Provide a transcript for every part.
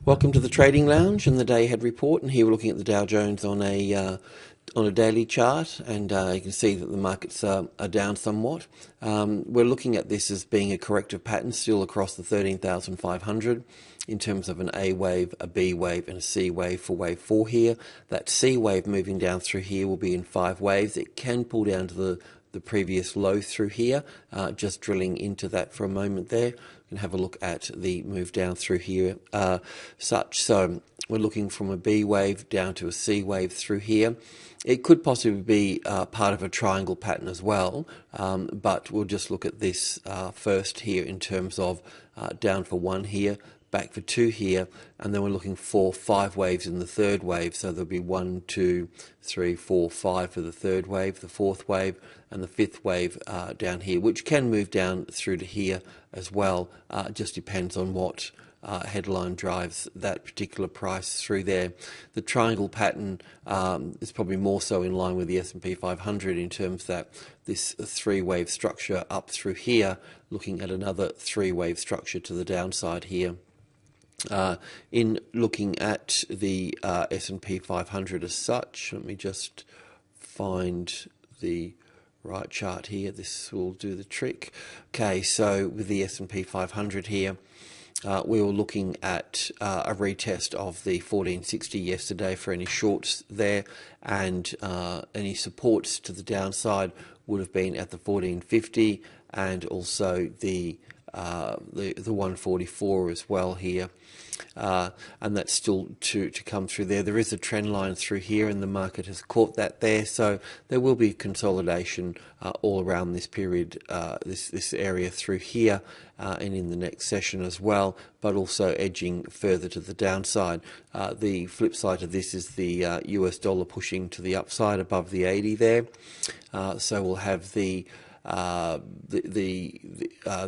Welcome to the Trading Lounge and the Day Ahead Report. And here we're looking at the Dow Jones on a daily chart, and you can see that the markets are down somewhat. We're looking at this as being a corrective pattern still across the 13,500 in terms of an A wave, a B wave, and a C wave for wave 4 here. That C wave moving down through here will be in 5 waves. It can pull down to the previous low through here. Just drilling into that for a moment there. We can have a look at the move down through here so we're looking from a B wave down to a C wave through here. It could possibly be part of a triangle pattern as well, but we'll just look at this first here in terms of down for 1 here, back for 2 here, and then we're looking for 5 waves in the third wave. So there'll be 1, 2, 3, 4, 5 for the third wave, the 4th wave, and the 5th wave down here, which can move down through to here as well. It just depends on what headline drives that particular price through there. The triangle pattern is probably more so in line with the S&P 500 in terms that this 3-wave structure up through here, looking at another 3-wave structure to the downside here. In looking at the S&P 500 as such, let me just find the right chart here. This will do the trick. Okay, so with the S&P 500 here, we were looking at a retest of the 1460 yesterday for any shorts there, and any supports to the downside would have been at the 1450 and also the 144 as well here, and that's still to come through there. There is a trend line through here, and the market has caught that there, so there will be consolidation all around this period, this area through here, and in the next session as well, but also edging further to the downside. The flip side of this is the US dollar pushing to the upside above the 80 there, so we'll have the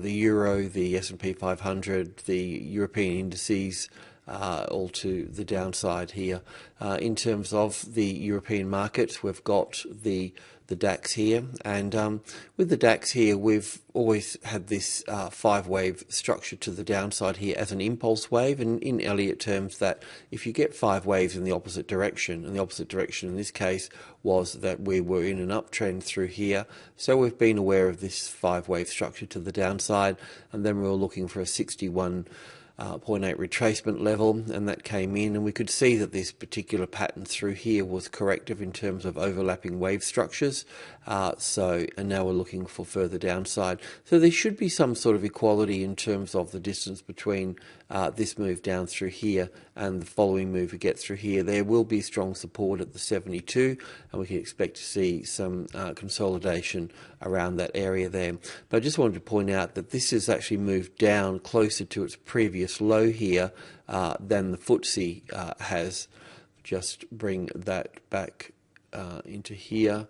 euro, the S&P 500, the European indices, all to the downside here. In terms of the European market, we've got the DAX here, and with the DAX here, we've always had this 5-wave structure to the downside here as an impulse wave, and in Elliott terms, that if you get 5 waves in the opposite direction, and the opposite direction in this case was that we were in an uptrend through here, so we've been aware of this 5-wave structure to the downside, and then we were looking for a 61.8 retracement level, and that came in, and we could see that this particular pattern through here was corrective in terms of overlapping wave structures, and now we're looking for further downside. So there should be some sort of equality in terms of the distance between this move down through here and the following move we get through here. There will be strong support at the 72, and we can expect to see some consolidation around that area there. But I just wanted to point out that this has actually moved down closer to its previous low here than the FTSE has. Just bring that back into here.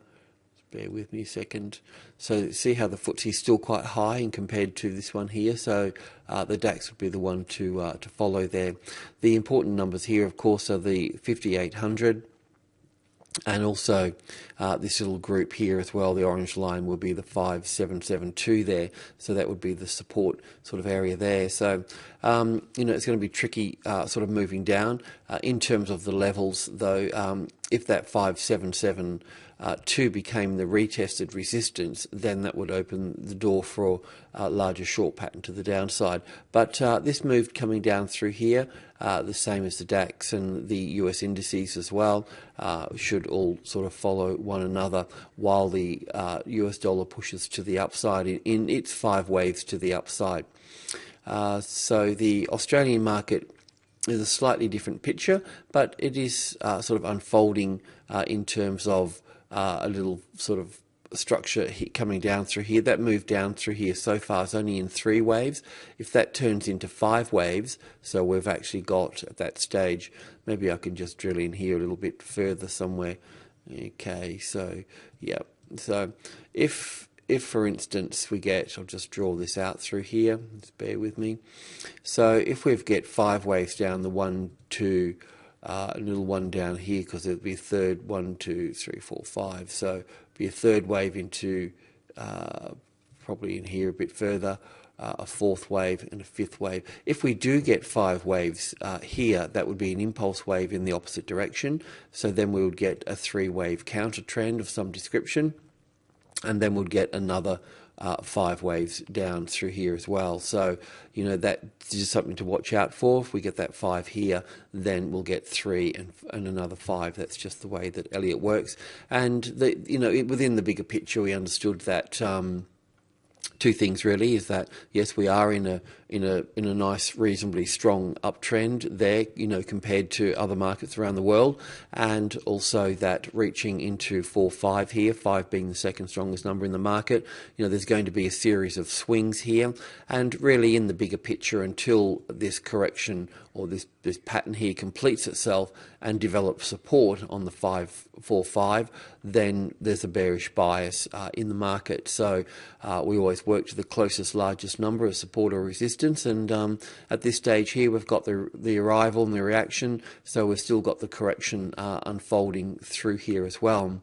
Bear with me a second. So see how the FTSE is still quite high in compared to this one here. So the DAX would be the one to follow there. The important numbers here, of course, are the 5800. And also this little group here as well, the orange line will be the 5772 there. So that would be the support sort of area there. So, it's going to be tricky sort of moving down. In terms of the levels, though, if that 5772 became the retested resistance, then that would open the door for a larger short pattern to the downside. But this move coming down through here, the same as the DAX and the US indices as well, should all sort of follow one another while the US dollar pushes to the upside in its 5 waves to the upside. So the Australian market is a slightly different picture, but it is sort of unfolding in terms of a little sort of structure coming down through here. That move down through here so far is only in 3 waves. If that turns into 5 waves, so we've actually got at that stage, maybe I can just drill in here a little bit further somewhere. Okay, so yeah, so if for instance we get, I'll just draw this out through here, just bear with me. So if we get 5 waves down, the 1, 2, a little one down here, because it'll be a third, 1, 2, 3, 4, 5. So be a third wave into probably in here a bit further, a fourth wave, and a fifth wave. If we do get 5 waves here, that would be an impulse wave in the opposite direction. So then we would get a 3-wave counter trend of some description, and then we'd get another 5 waves down through here as well. So, you know, that's just something to watch out for. If we get that 5 here, then we'll get 3 and another 5. That's just the way that Elliott works. And, you know, within the bigger picture, we understood that two things really is that yes, we are in a nice, reasonably strong uptrend there, you know, compared to other markets around the world, and also that reaching into 4-5 here, 5 being the second strongest number in the market, you know, there's going to be a series of swings here, and really in the bigger picture, until this correction or this pattern here completes itself and develops support on the 5-4-5, then there's a bearish bias in the market. So we always work to the closest, largest number of support or resistance, and at this stage here we've got the arrival and the reaction, so we've still got the correction unfolding through here as well.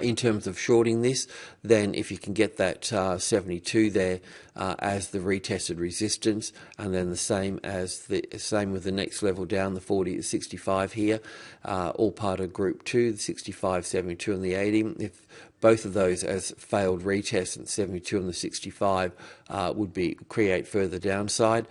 In terms of shorting this, then if you can get that 72 there as the retested resistance, and then the same with the next level down, the 40 to 65 here, all part of group 2, the 65, 72 and the 80. If both of those as failed retests, and 72 and the 65 would create further downside,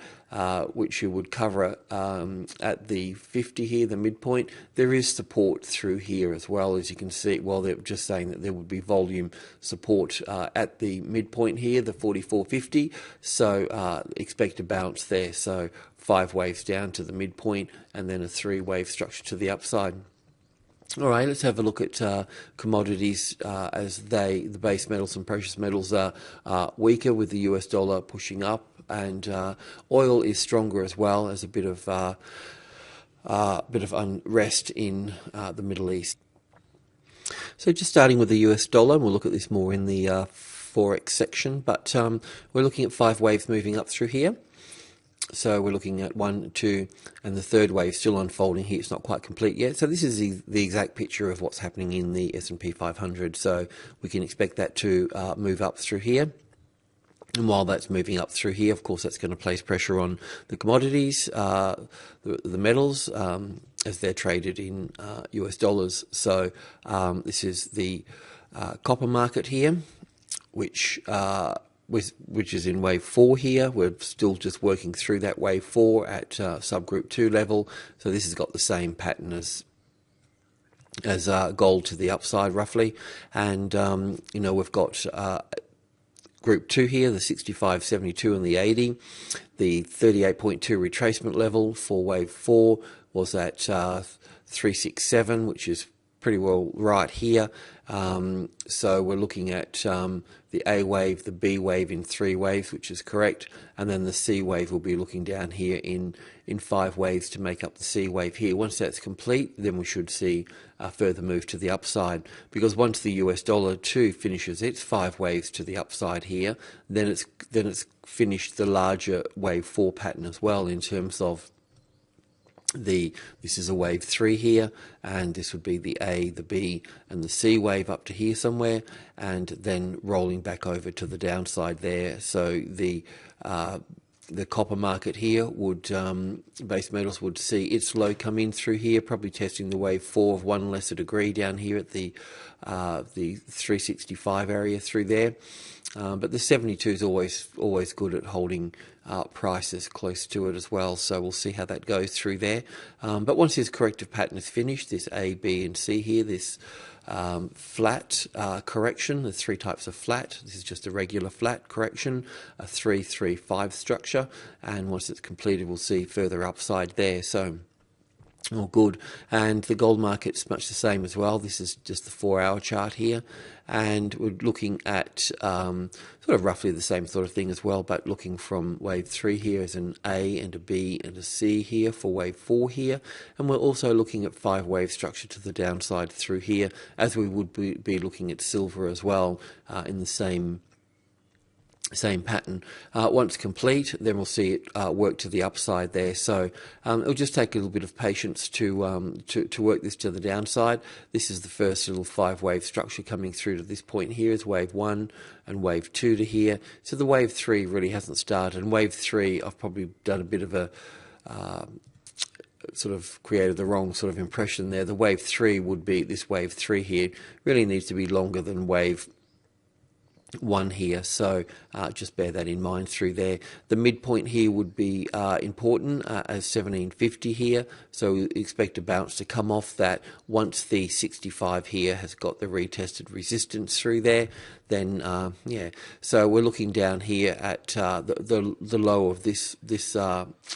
which you would cover at the 50 here, the midpoint. There is support through here as well, as you can see. Well, they're just saying that there would be volume support at the midpoint here, the 44.50. So expect a bounce there. So 5 waves down to the midpoint, and then a 3-wave structure to the upside. All right, let's have a look at commodities as the base metals and precious metals are weaker, with the US dollar pushing up, and oil is stronger as well, as a bit of unrest in the Middle East. So just starting with the US dollar, and we'll look at this more in the Forex section, but we're looking at 5 waves moving up through here. So we're looking at 1, 2, and the 3rd wave still unfolding here. It's not quite complete yet. So this is the exact picture of what's happening in the S&P 500. So we can expect that to move up through here. And while that's moving up through here, of course, that's going to place pressure on the commodities, the metals, as they're traded in US dollars. So this is the copper market here, which is in wave 4 here. We're still just working through that wave 4 at subgroup 2 level. So this has got the same pattern as gold to the upside roughly. And, you know, we've got group 2 here, the 65, 72 and the 80. The 38.2 retracement level for wave 4 was at 367, which is pretty well right here. So we're looking at the A wave, the B wave in 3 waves, which is correct, and then the C wave will be looking down here in 5 waves to make up the C wave here. Once that's complete, then we should see a further move to the upside, because once the US dollar too finishes its 5 waves to the upside here, then it's finished the larger wave 4 pattern as well, in terms of this is a wave 3 here, and this would be the A, the B and the C wave up to here somewhere, and then rolling back over to the downside there. So the copper market here would, base metals would see its low come in through here, probably testing the wave 4 of 1 lesser degree down here at the 365 area through there. But the 72 is always good at holding prices close to it as well, so we'll see how that goes through there. But once this corrective pattern is finished, this A, B and C here, this flat correction, there's 3 types of flat. This is just a regular flat correction, a 3-3-5 structure, and once it's completed we'll see further upside there. So all good. And the gold market's much the same as well. This is just the 4-hour chart here, and we're looking at sort of roughly the same sort of thing as well, but looking from wave 3 here as an A and a B and a C here for wave 4 here, and we're also looking at 5-wave structure to the downside through here, as we would be looking at silver as well, in the same Same pattern. Once complete, then we'll see it work to the upside there. So it'll just take a little bit of patience to work this to the downside. This is the first little 5-wave structure coming through to this point here is wave 1 and wave 2 to here. So the wave 3 really hasn't started. And wave 3, I've probably done a bit of a sort of created the wrong sort of impression there. The wave 3 would be this wave 3 here. Really needs to be longer than wave 1 here, so just bear that in mind through there. The midpoint here would be important as 1750 here, so we expect a bounce to come off that. Once the 65 here has got the retested resistance through there, then yeah, so we're looking down here at the low of this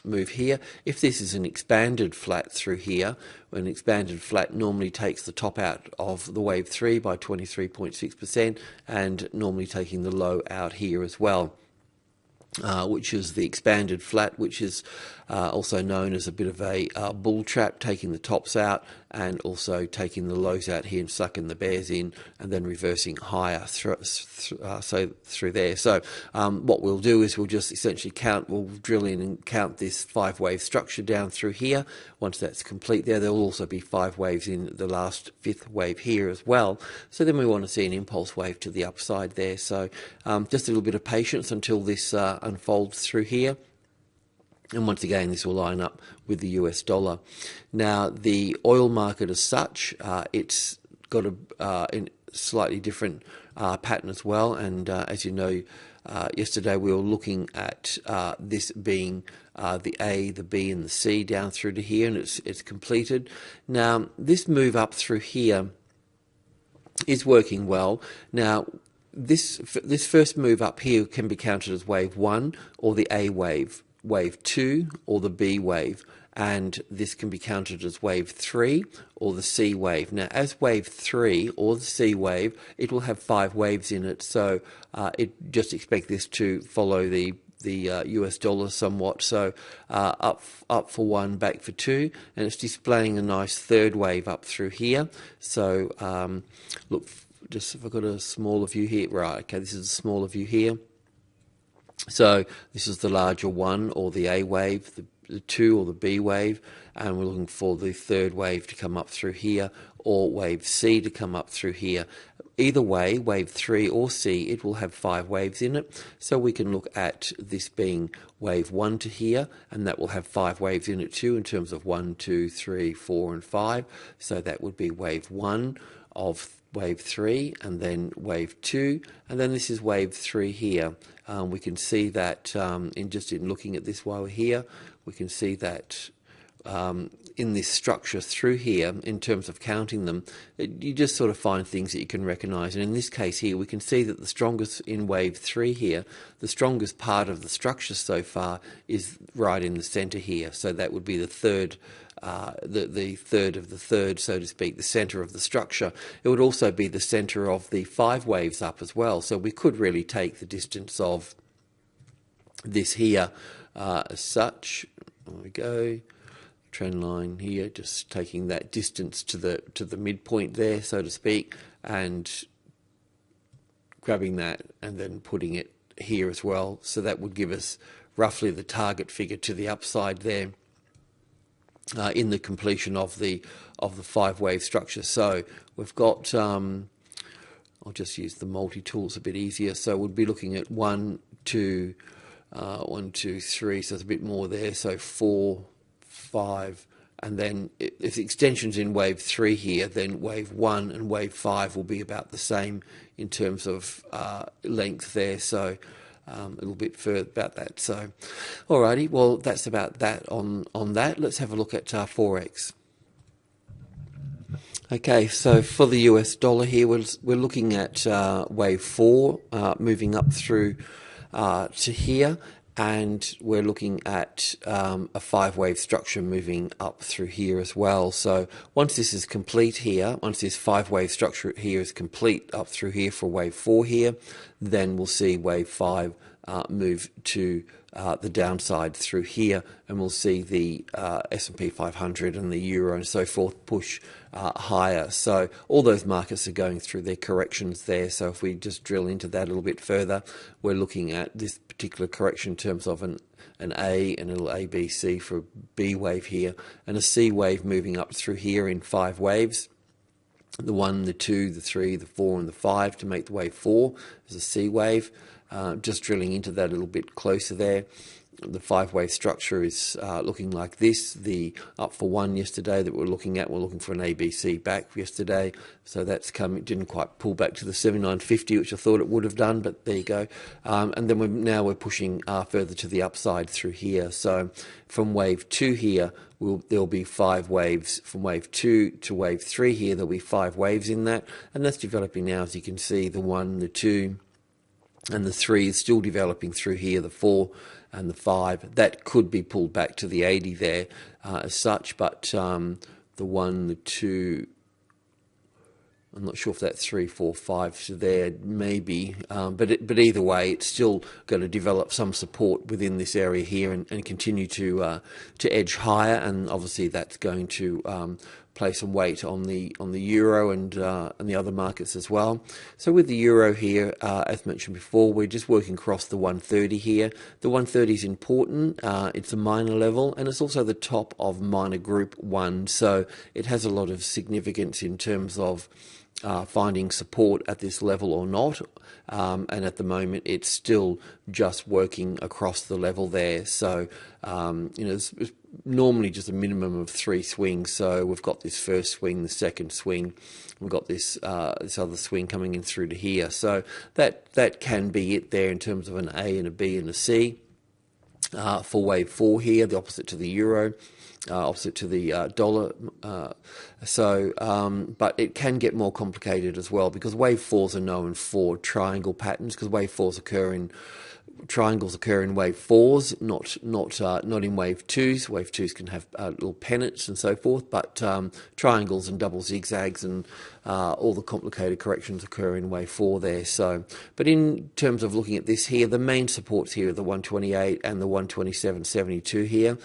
move here. If this is an expanded flat through here, an expanded flat normally takes the top out of the wave 3 by 23.6% and normally taking the low out here as well. Which is the expanded flat, which is also known as a bit of a bull trap, taking the tops out and also taking the lows out here and sucking the bears in and then reversing higher through there. So what we'll do is we'll just essentially we'll drill in and count this 5-wave structure down through here. Once that's complete there will also be 5 waves in the last 5th wave here as well. So then we want to see an impulse wave to the upside there. So just a little bit of patience until this unfolds through here. And once again, this will line up with the US dollar. Now, the oil market as such, it's got a slightly different pattern as well. And as you know, yesterday we were looking at this being the A, the B, and the C down through to here, and it's completed. Now, this move up through here is working well. Now, this first move up here can be counted as wave 1 or the A wave, wave 2 or the B wave, and this can be counted as wave 3 or the C wave. Now, as wave 3 or the C wave, it will have 5 waves in it, so just expect this to follow the US dollar somewhat. So up for 1, back for 2, and it's displaying a nice 3rd wave up through here. So look, just if I've got a smaller view here, right, okay, this is a smaller view here. So this is the larger 1 or the A wave, the 2 or the B wave, and we're looking for the 3rd wave to come up through here or wave C to come up through here. Either way, wave 3 or C, it will have 5 waves in it. So we can look at this being wave 1 to here, and that will have 5 waves in it too in terms of 1, 2, 3, 4, and 5. So that would be wave 1 of wave 3 and then wave 2, and then this is wave 3 here. We can see that in looking at this while we're here, we can see that in this structure through here, in terms of counting them, you just sort of find things that you can recognize. And in this case here, we can see that the strongest in wave 3 here, the strongest part of the structure so far is right in the center here. So that would be the third, the third of the third, so to speak, the center of the structure. It would also be the center of the 5 waves up as well. So we could really take the distance of this here as such. There we go. Trend line here, just taking that distance to the midpoint there, so to speak, and grabbing that and then putting it here as well. So that would give us roughly the target figure to the upside there in the completion of the 5-wave structure. So we've got I'll just use the multi-tool, it's a bit easier. So we'll be looking at 1, 2, 1, 2, 3, so there's a bit more there, so 4, 5, and then if the extension's in wave 3 here, then wave 1 and wave 5 will be about the same in terms of length there, so a little bit further about that. So alrighty, well, that's about that on that. Let's have a look at Forex. Okay, so for the US dollar here, we're looking at wave 4 moving up through to here, and we're looking at a 5-wave structure moving up through here as well. So once this is complete here, once this 5-wave structure here is complete up through here for wave 4 here, then we'll see wave 5 move to the downside through here, and we'll see the S&P 500 and the euro and so forth push higher. So all those markets are going through their corrections there. So if we just drill into that a little bit further, we're looking at this particular correction in terms of an A and a little A, B, C for a B wave here, and a C wave moving up through here in 5 waves. The 1, the 2, the 3, the 4, and the 5 to make the wave 4 is a C wave. Just drilling into that a little bit closer there. The 5-wave structure is looking like this. The up for 1 yesterday that we're looking for an ABC back yesterday. So that's come, it didn't quite pull back to the 7950, which I thought it would have done, but there you go. And then now we're pushing further to the upside through here. So from wave 2 here, there'll be 5 waves. From wave 2 to wave 3 here, there'll be 5 waves in that. And that's developing now, as you can see, the 1, the 2, and the 3 is still developing through here, the 4 and the 5. That could be pulled back to the 80 there as such, but the 1, the 2, I'm not sure if that 3, 4, 5 is there, maybe, but either way, it's still going to develop some support within this area here and continue to edge higher, and obviously that's going to place some weight on the euro and the other markets as well. So with the euro here, as mentioned before, we're just working across the 130 here. The 130 is important. It's a minor level, and it's also the top of minor group 1. So it has a lot of significance in terms of finding support at this level or not. And at the moment, it's still just working across the level there. So, it's normally just a minimum of 3 swings. So we've got this first swing, the second swing, we've got this other swing coming in through to here. So that can be it there in terms of an A and a B and a C. For wave 4 here, the opposite to the euro, opposite to the dollar. But it can get more complicated as well, because wave 4s are known for triangle patterns, because wave 4s triangles occur in wave 4s, not in wave 2s. Wave 2s can have little pennants and so forth, but triangles and double zigzags and all the complicated corrections occur in wave 4 there. So, but in terms of looking at this here, the main supports here are the 128 and the 127.72 here.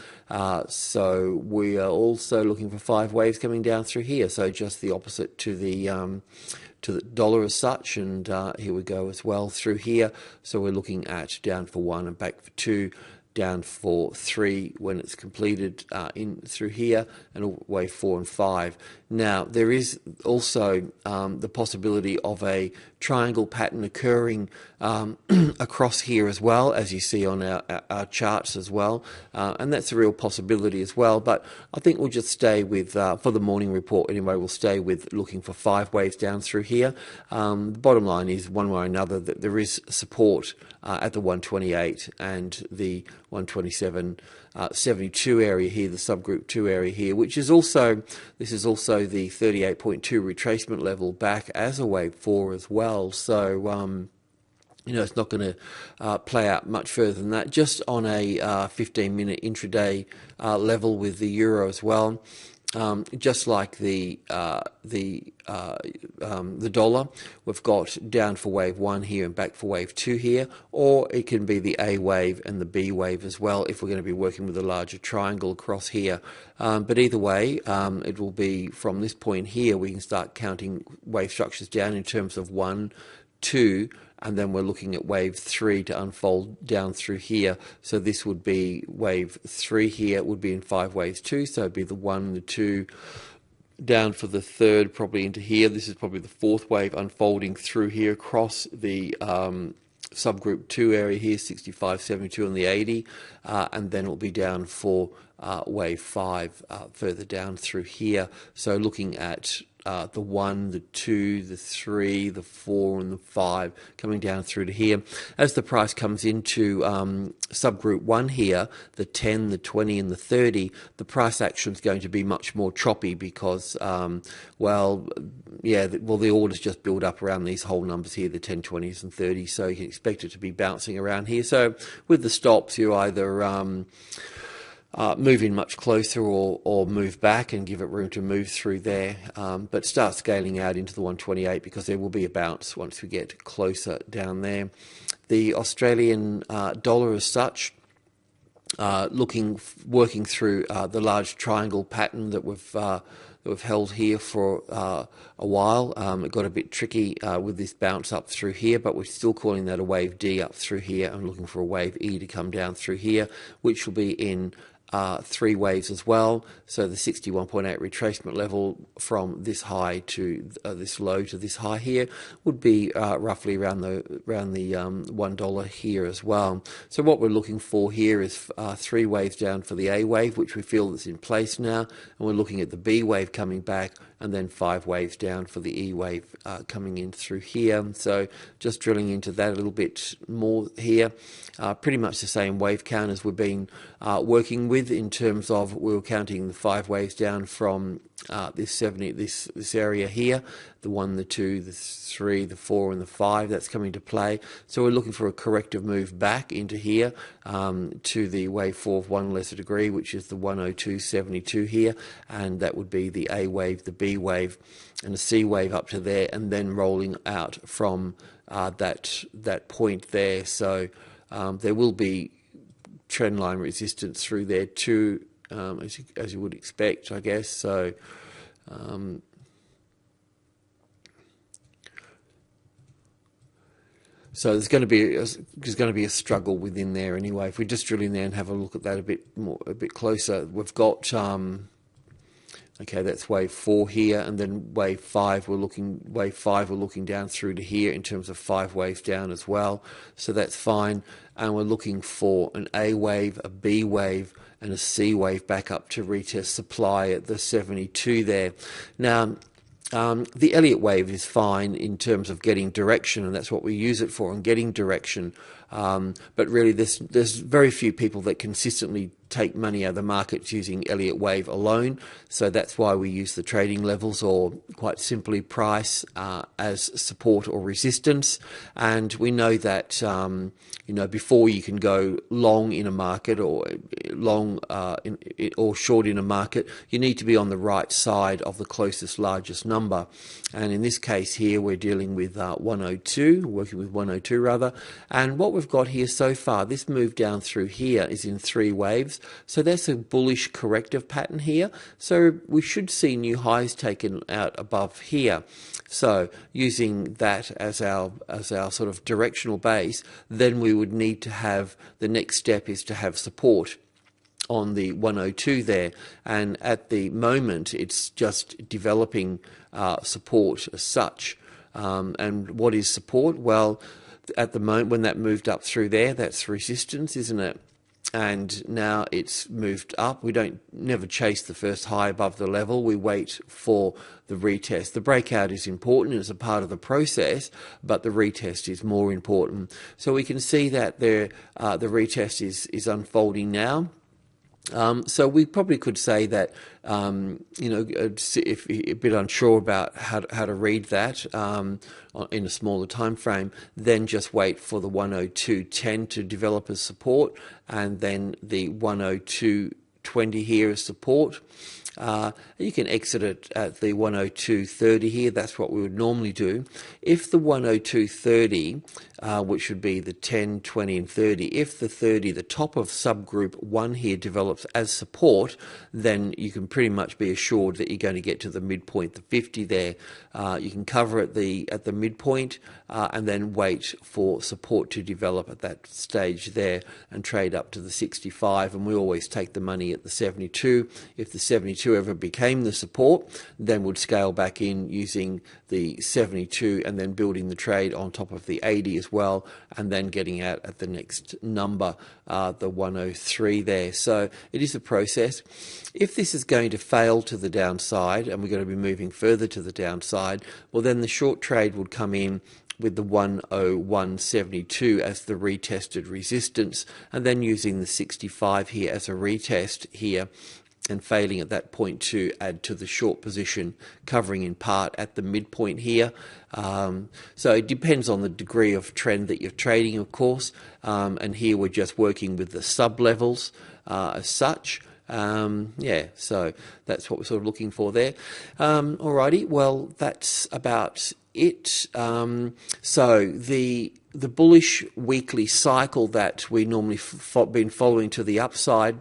So we are also looking for 5 waves coming down through here. So just the opposite to the dollar as such, and here we go as well through here. So we're looking at down for 1 and back for 2, down for 3 when it's completed in through here, and wave 4 and 5. Now there is also the possibility of a triangle pattern occurring across here as well, as you see on our charts as well, and that's a real possibility as well. But I think we'll just stay with, for the morning report anyway, we'll stay with looking for 5 waves down through here. The bottom line is, one way or another, that there is support at the 128 and the 127.72 area here, the subgroup 2 area here, which is also, this is also the 38.2 retracement level back as a wave 4 as well. So it's not going to play out much further than that. Just on a 15-minute intraday level with the euro as well. Just like the dollar, we've got down for wave 1 here and back for wave 2 here, or it can be the A wave and the B wave as well if we're going to be working with a larger triangle across here. But either way, it will be from this point here we can start counting wave structures down in terms of 1, 2, and then we're looking at wave 3 to unfold down through here. So this would be wave 3 here, it would be in 5 waves too, so it'd be the 1, the 2, down for the 3rd, probably into here. This is probably the 4th wave unfolding through here across the subgroup 2 area here, 65, 72 and the 80, and then it will be down for wave 5 further down through here. So looking at the 1, the 2, the 3, the 4 and the 5 coming down through to here. As the price comes into subgroup 1 here, the 10, the 20 and the 30, the price action is going to be much more choppy because, the orders just build up around these whole numbers here, the 10, 20s and 30s, so you can expect it to be bouncing around here. So with the stops, you either move in much closer or move back and give it room to move through there, but start scaling out into the 128 because there will be a bounce once we get closer down there. The Australian dollar as such, working through the large triangle pattern that we've held here for a while. It got a bit tricky with this bounce up through here, but we're still calling that a wave D up through here. I'm looking for a wave E to come down through here, which will be in 3 waves as well. So the 61.8 retracement level from this high to this low to this high here would be roughly around the $1 here as well. So what we're looking for here is 3 waves down for the A wave, which we feel is in place now, and we're looking at the B wave coming back, and then 5 waves down for the E wave coming in through here. So just drilling into that a little bit more here. Pretty much the same wave count as we've been working with, in terms of we were counting the 5 waves down from this area here, the 1, the 2, the 3, the 4, and the 5. That's coming to play. So we're looking for a corrective move back into here to the wave 4 of 1 lesser degree, which is the 102.72 here, and that would be the A wave, the B wave, and the C wave up to there, and then rolling out from that point there. So there will be trendline resistance through there too, as you would expect, I guess. So so there's going to be a struggle within there anyway. If we just drill in there and have a look at that a bit closer, we've got okay, that's wave 4 here, and then wave 5 we're looking down through to here in terms of 5 waves down as well. So that's fine, and we're looking for an A wave, a B wave, and a C wave back up to retest supply at the 72 there. Now, the Elliott wave is fine in terms of getting direction, and that's what we use it for, and getting direction. But really, there's very few people that consistently take money out of the markets using Elliott wave alone. So that's why we use the trading levels, or quite simply price as support or resistance. And we know that before you can go long in a market or long or short in a market, you need to be on the right side of the closest largest number. And in this case here, we're dealing with 102, working with 102 rather. And what we've got here so far, this move down through here is in 3 waves. So that's a bullish corrective pattern here. So we should see new highs taken out above here. So using that as our sort of directional base, then we would need to have, the next step is to have support on the 102 there, and at the moment it's just developing support as such. And what is support? Well, at the moment, when that moved up through there, that's resistance, isn't it? And now it's moved up. We never chase the first high above the level. We wait for the retest. The breakout is important as a part of the process, but the retest is more important. So we can see that the retest is unfolding now. So we probably could say that, if you're a bit unsure about how to read that in a smaller time frame, then just wait for the 102.10 to develop as support, and then the 102.20 here as support. You can exit it at the 102.30 here. That's what we would normally do. If the 102.30, which would be the 10, 20, and 30, if the 30, the top of subgroup 1 here, develops as support, then you can pretty much be assured that you're going to get to the midpoint, the 50 there. You can cover at the midpoint and then wait for support to develop at that stage there and trade up to the 65. And we always take the money at the 72. If the 72 ever became the support, then we'd scale back in using the 72 and then building the trade on top of the 80 as well, and then getting out at the next number, the 103 there. So it is a process. If this is going to fail to the downside and we're going to be moving further to the downside, well, then the short trade would come in with the 101.72 as the retested resistance, and then using the 65 here as a retest here and failing at that point to add to the short position, covering in part at the midpoint here. So it depends on the degree of trend that you're trading, of course, and here we're just working with the sub levels as such. Yeah, so that's what we're sort of looking for there. Alrighty, well, that's about it. So the bullish weekly cycle that we normally been following to the upside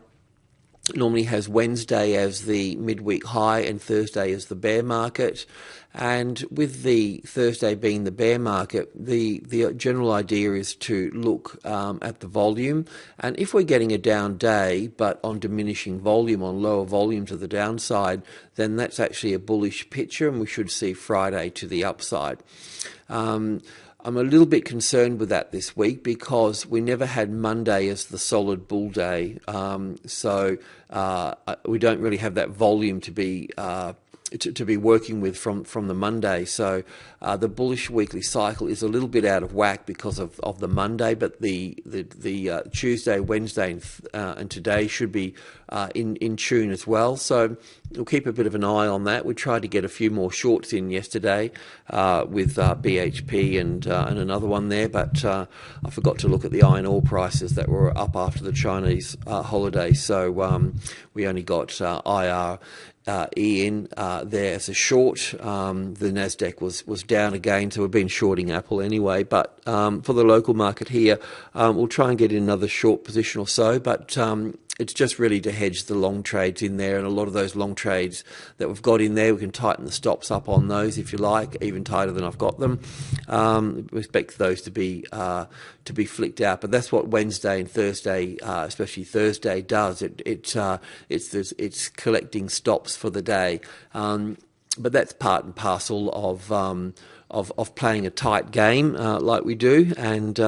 normally has Wednesday as the midweek high and Thursday as the bear market. And with the Thursday being the bear market, the general idea is to look at the volume. And if we're getting a down day, but on diminishing volume, on lower volume to the downside, then that's actually a bullish picture, and we should see Friday to the upside. I'm a little bit concerned with that this week because we never had Monday as the solid bull day. So we don't really have that volume to be working with from the Monday. So the bullish weekly cycle is a little bit out of whack because of the Monday, but the Tuesday, Wednesday, and today should be in tune as well. So we'll keep a bit of an eye on that. We tried to get a few more shorts in yesterday with BHP and another one there, but I forgot to look at the iron ore prices that were up after the Chinese holiday. So we only got IR in there as a short. The Nasdaq was down again, so we've been shorting Apple anyway. But for the local market here, we'll try and get in another short position or so. But it's just really to hedge the long trades in there, and a lot of those long trades that we've got in there, we can tighten the stops up on those if you like, even tighter than I've got them. We expect those to be flicked out, but that's what Wednesday and Thursday, especially Thursday, does. It's collecting stops for the day, but that's part and parcel of playing a tight game like we do, and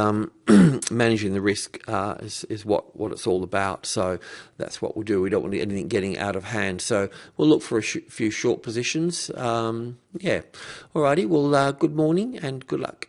managing the risk is what it's all about. So that's what we'll do. We don't want anything getting out of hand. So we'll look for a few short positions. Yeah. Alrighty. Well, good morning and good luck.